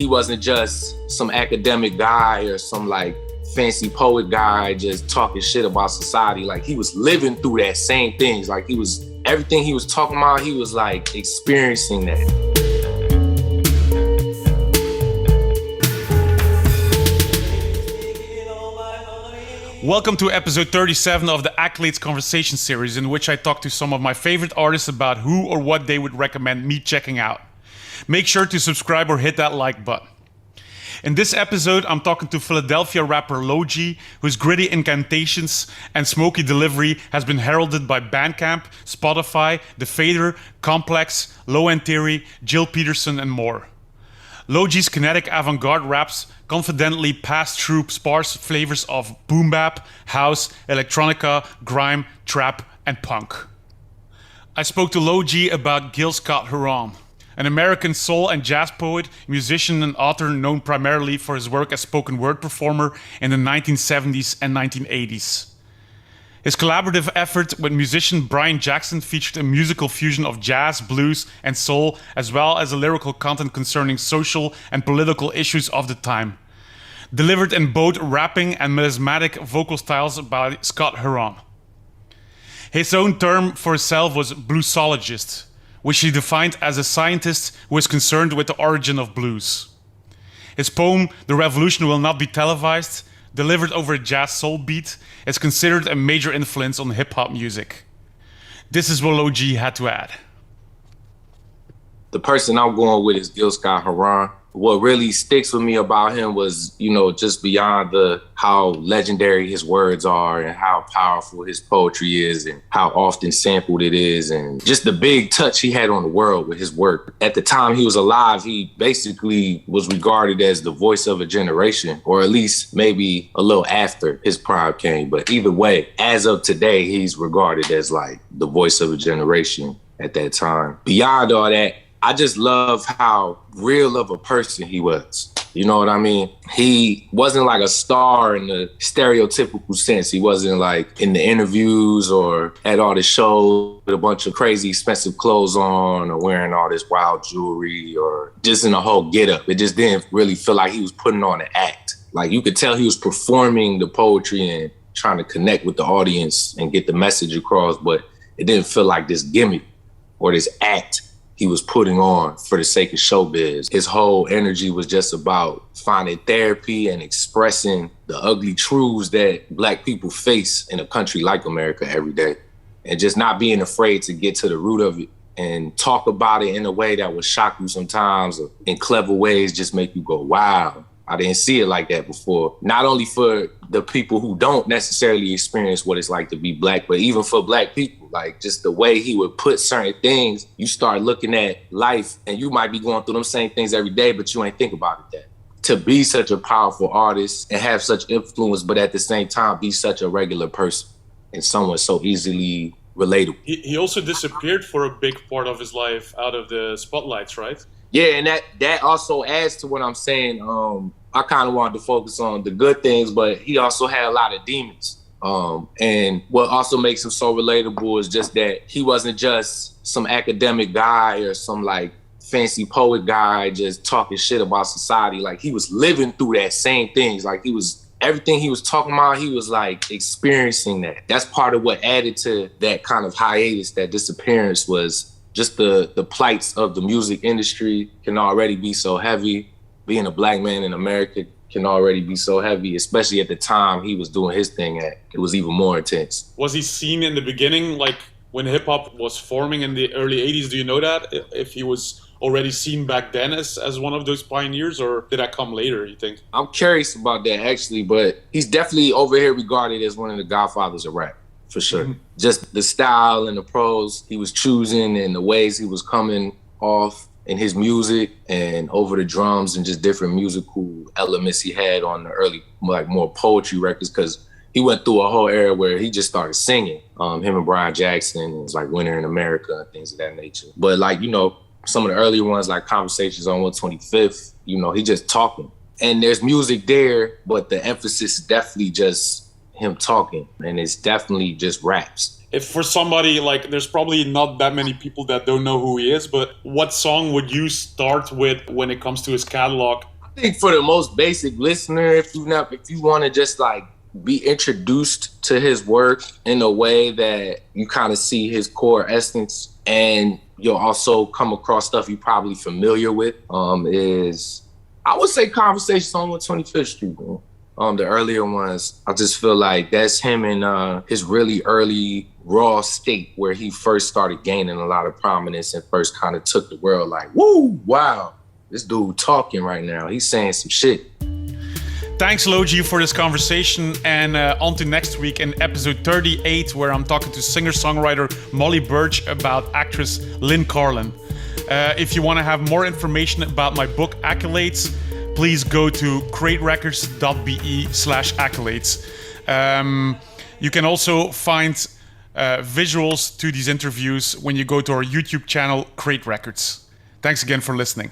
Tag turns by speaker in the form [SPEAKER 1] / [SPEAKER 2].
[SPEAKER 1] He wasn't just some academic guy or some like fancy poet guy just talking shit about society. Like he was living through that same things. Like everything he was talking about, he was like experiencing that.
[SPEAKER 2] Welcome to episode 37 of the Accolades conversation series, in which I talk to some of my favorite artists about who or what they would recommend me checking out. Make sure to subscribe or hit that like button. In this episode, I'm talking to Philadelphia rapper lojii, whose gritty incantations and smoky delivery has been heralded by Bandcamp, Spotify, The Fader, Complex, Low End Theory, Gil Peterson, and more. lojii's kinetic avant-garde raps confidently pass through sparse flavors of boom bap, house, electronica, grime, trap, and punk. I spoke to lojii about Gil Scott-Heron, an American soul and jazz poet, musician, and author known primarily for his work as spoken word performer in the 1970s and 1980s. His collaborative effort with musician Brian Jackson featured a musical fusion of jazz, blues, and soul, as well as a lyrical content concerning social and political issues of the time, delivered in both rapping and melismatic vocal styles by Scott-Heron. His own term for himself was bluesologist, which he defined as a scientist who is concerned with the origin of blues. His poem, The Revolution Will Not Be Televised, delivered over a jazz soul beat, is considered a major influence on hip-hop music. This is what lojii had to add.
[SPEAKER 1] The person I'm going with is Gil Scott-Heron. What really sticks with me about him was, just beyond how legendary his words are and how powerful his poetry is and how often sampled it is and just the big touch he had on the world with his work. At the time he was alive, he basically was regarded as the voice of a generation, or at least maybe a little after his prime came. But either way, as of today, he's regarded as like the voice of a generation at that time. Beyond all that, I just love how real of a person he was. You know what I mean? He wasn't like a star in the stereotypical sense. He wasn't like in the interviews or at all the shows with a bunch of crazy expensive clothes on or wearing all this wild jewelry or just in a whole getup. It just didn't really feel like he was putting on an act. Like you could tell he was performing the poetry and trying to connect with the audience and get the message across, but it didn't feel like this gimmick or this act he was putting on for the sake of showbiz. His whole energy was just about finding therapy and expressing the ugly truths that Black people face in a country like America every day. And just not being afraid to get to the root of it and talk about it in a way that would shock you sometimes, or in clever ways just make you go, wow, I didn't see it like that before. Not only for the people who don't necessarily experience what it's like to be Black, but even for Black people. Like just the way he would put certain things, you start looking at life and you might be going through them same things every day, but you ain't think about it that. To be such a powerful artist and have such influence, but at the same time be such a regular person and someone so easily relatable.
[SPEAKER 2] He also disappeared for a big part of his life out of the spotlights, right?
[SPEAKER 1] Yeah, and that also adds to what I'm saying. I kind of wanted to focus on the good things, but he also had a lot of demons. And what also makes him so relatable is just that he wasn't just some academic guy or some like fancy poet guy just talking shit about society. Like he was living through that same things. Like everything he was talking about, he was like experiencing that. That's part of what added to that kind of hiatus, that disappearance, was just the plights of the music industry can already be so heavy. Being a Black man in America can already be so heavy, especially at the time he was doing his thing at. It was even more intense.
[SPEAKER 2] Was he seen in the beginning, like when hip-hop was forming in the early 80s? Do you know that? If he was already seen back then as one of those pioneers, or did that come later, you think?
[SPEAKER 1] I'm curious about that, actually, but he's definitely over here regarded as one of the godfathers of rap, for sure. Mm-hmm. Just the style and the prose he was choosing and the ways he was coming off in his music and over the drums and just different musical elements he had on the early, like more poetry records, because he went through a whole era where he just started singing. Him and Brian Jackson, it was like Winter in America and things of that nature. But like, some of the earlier ones like Conversations on 125th, he just talking. And there's music there, but the emphasis is definitely just him talking. And it's definitely just raps.
[SPEAKER 2] if for somebody like, there's probably not that many people that don't know who he is, but what song would you start with when it comes to his catalog?
[SPEAKER 1] I think for the most basic listener, if you want to just like be introduced to his work in a way that you kind of see his core essence, and you'll also come across stuff you're probably familiar with, is, I would say, Conversations on 125th Street, man. The earlier ones, I just feel like that's him in his really early raw state where he first started gaining a lot of prominence and first kind of took the world like, woo, wow, this dude talking right now. He's saying some shit.
[SPEAKER 2] Thanks, Lojii, for this conversation, and on to next week in episode 38, where I'm talking to singer-songwriter Molly Birch about actress Lynn Carlin. If you want to have more information about my book, Accolades, please go to craterecords.be/accolades. You can also find visuals to these interviews when you go to our YouTube channel, Crate Records. Thanks again for listening.